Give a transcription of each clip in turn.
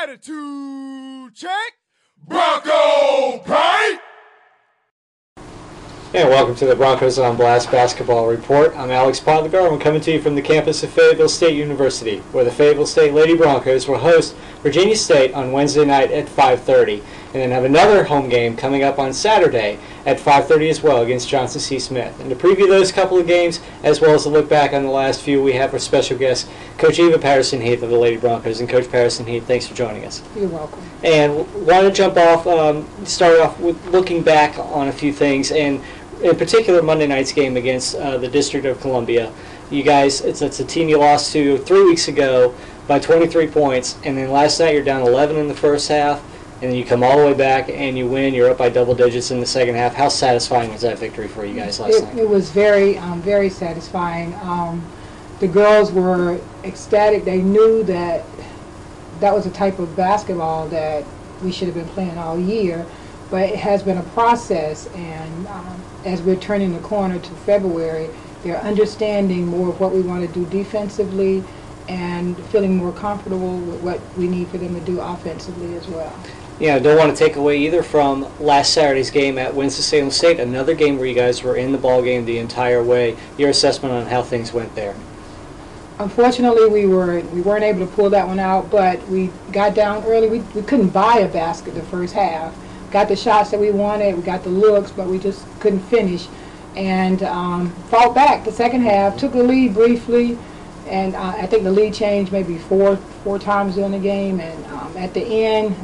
Attitude check. Bronco Pride. And welcome to the Broncos on Blast Basketball Report. I'm Alex Podlegar, and we're coming to you from the campus of Fayetteville State University, where the Fayetteville State Lady Broncos will host Virginia State on Wednesday night at 5:30, and then have another home game coming up on Saturday at 5:30 as well against Johnson C. Smith. And to preview those couple of games, as well as to look back on the last few, we have our special guest, Coach Eva Patterson-Heath of the Lady Broncos. And Coach Patterson-Heath, thanks for joining us. You're welcome. And want to jump off, start off with looking back on a few things, and in particular Monday night's game against the District of Columbia. You guys, it's a team you lost to 3 weeks ago by 23 points, and then last night you're down 11 in the first half, and then you come all the way back and you win. You're up by double digits in the second half. How satisfying was that victory for you guys last night? It was very, very satisfying. The girls were ecstatic. They knew that that was a type of basketball that we should have been playing all year, but it has been a process, and as we're turning the corner to February, they're understanding more of what we want to do defensively and feeling more comfortable with what we need for them to do offensively as well. Yeah, I don't want to take away either from last Saturday's game at Winston-Salem State, another game where you guys were in the ball game the entire way. Your assessment on how things went there? Unfortunately, we weren't able to pull that one out, but we got down early. We couldn't buy a basket the first half. Got the shots that we wanted, we got the looks, but we just couldn't finish. And fought back the second half, took the lead briefly, and I think the lead changed maybe four times during the game. And at the end,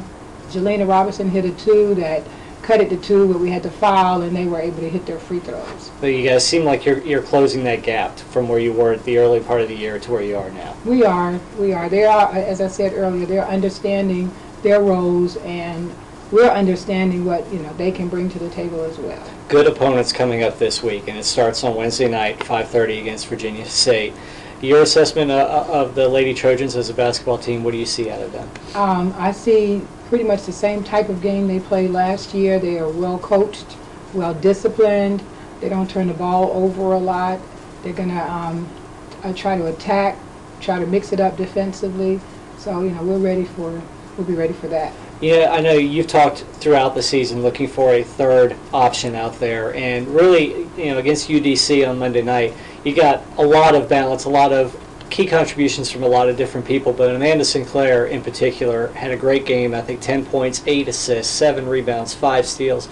Jelena Robinson hit a two that cut it to two, but we had to foul, and they were able to hit their free throws. But you guys seem like you're closing that gap from where you were at the early part of the year to where you are now. We are. They are, as I said earlier, they're understanding their roles, and we're understanding what they can bring to the table as well. Good opponents coming up this week, and it starts on Wednesday night, 5:30 against Virginia State. Your assessment of the Lady Trojans as a basketball team, what do you see out of them? I see pretty much the same type of game they played last year. They are well coached, well disciplined. They don't turn the ball over a lot. They're going to try to attack, try to mix it up defensively. So we'll be ready for that. Yeah, I know you've talked throughout the season looking for a third option out there, and really, against UDC on Monday night, you got a lot of balance, a lot of key contributions from a lot of different people, but Amanda Sinclair in particular had a great game. I think 10 points, 8 assists, 7 rebounds, 5 steals.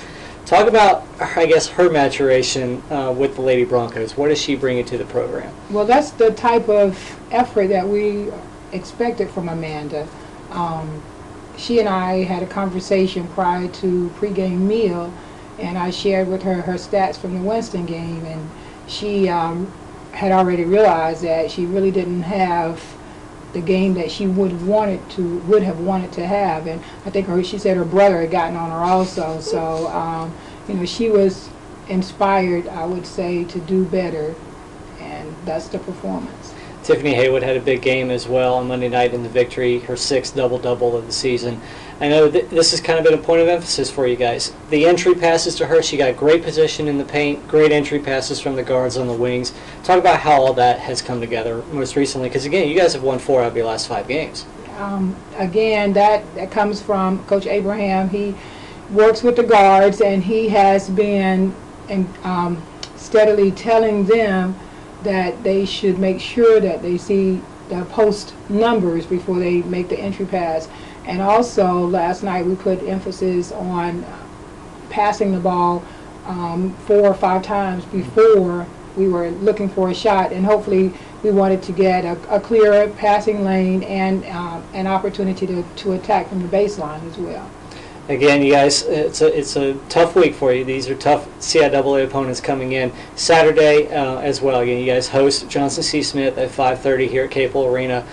Talk about, I guess, her maturation with the Lady Broncos. What is she bringing to the program? Well, that's the type of effort that we expected from Amanda. She and I had a conversation prior to pregame meal, and I shared with her stats from the Winston game, and she had already realized that she really didn't have the game that she would have wanted to have, and I think she said her brother had gotten on her also. So she was inspired, I would say, to do better, and that's the performance. Tiffany Haywood had a big game as well on Monday night in the victory, her 6th double-double of the season. I know this has kind of been a point of emphasis for you guys. The entry passes to her, she got great position in the paint, great entry passes from the guards on the wings. Talk about how all that has come together most recently, because again, you guys have won 4 out of your last 5 games. Again, that comes from Coach Abraham. He works with the guards, and he has been steadily telling them that they should make sure that they see the post numbers before they make the entry pass. And also, last night we put emphasis on passing the ball 4 or 5 times before we were looking for a shot, and hopefully we wanted to get a clearer passing lane and an opportunity to attack from the baseline as well. Again, you guys, it's a tough week for you. These are tough CIAA opponents coming in. Saturday as well. Again, you guys host Johnson C. Smith at 5:30 here at Capel Arena.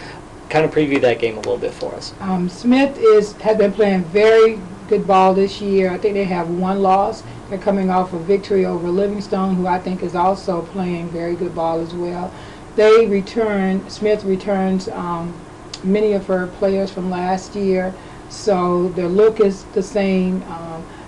Kind of preview that game a little bit for us. Smith has been playing very good ball this year. I think they have 1 loss. They're coming off a victory over Livingstone, who I think is also playing very good ball as well. Smith returns many of her players from last year. So their look is the same.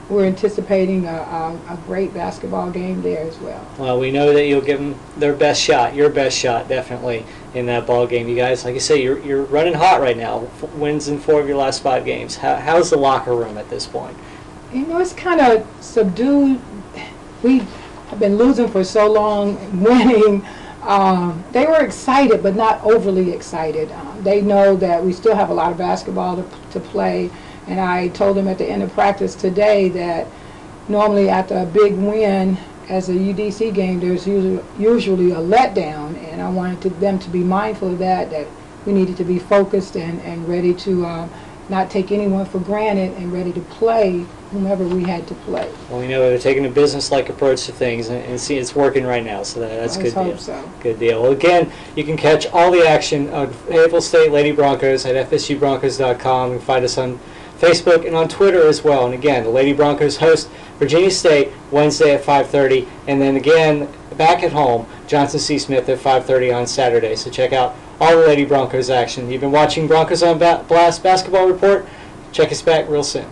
we're anticipating a great basketball game there as well. Well, we know that you'll give them their best shot, your best shot, definitely, in that ball game. You guys, like I say, you're running hot right now. Wins in 4 of your last 5 games. How's the locker room at this point? You know, it's kind of subdued. We have been losing for so long, winning. They were excited, but not overly excited. They know that we still have a lot of basketball to play. And I told them at the end of practice today that normally after a big win as a UDC game, there's usually a letdown. And I wanted them to be mindful of that we needed to be focused and ready to not take anyone for granted and ready to play whomever we had to play. Well, we know they're taking a business-like approach to things, and see it's working right now, so that's a good deal. I hope so. Good deal. Well, again, you can catch all the action of Fayetteville State Lady Broncos at FSUBroncos.com. You can find us on Facebook and on Twitter as well. And again, the Lady Broncos host Virginia State Wednesday at 5:30, and then again back at home, Johnson C. Smith at 5:30 on Saturday. So check out all the Lady Broncos action. You've been watching Broncos on Blast Basketball Report. Check us back real soon.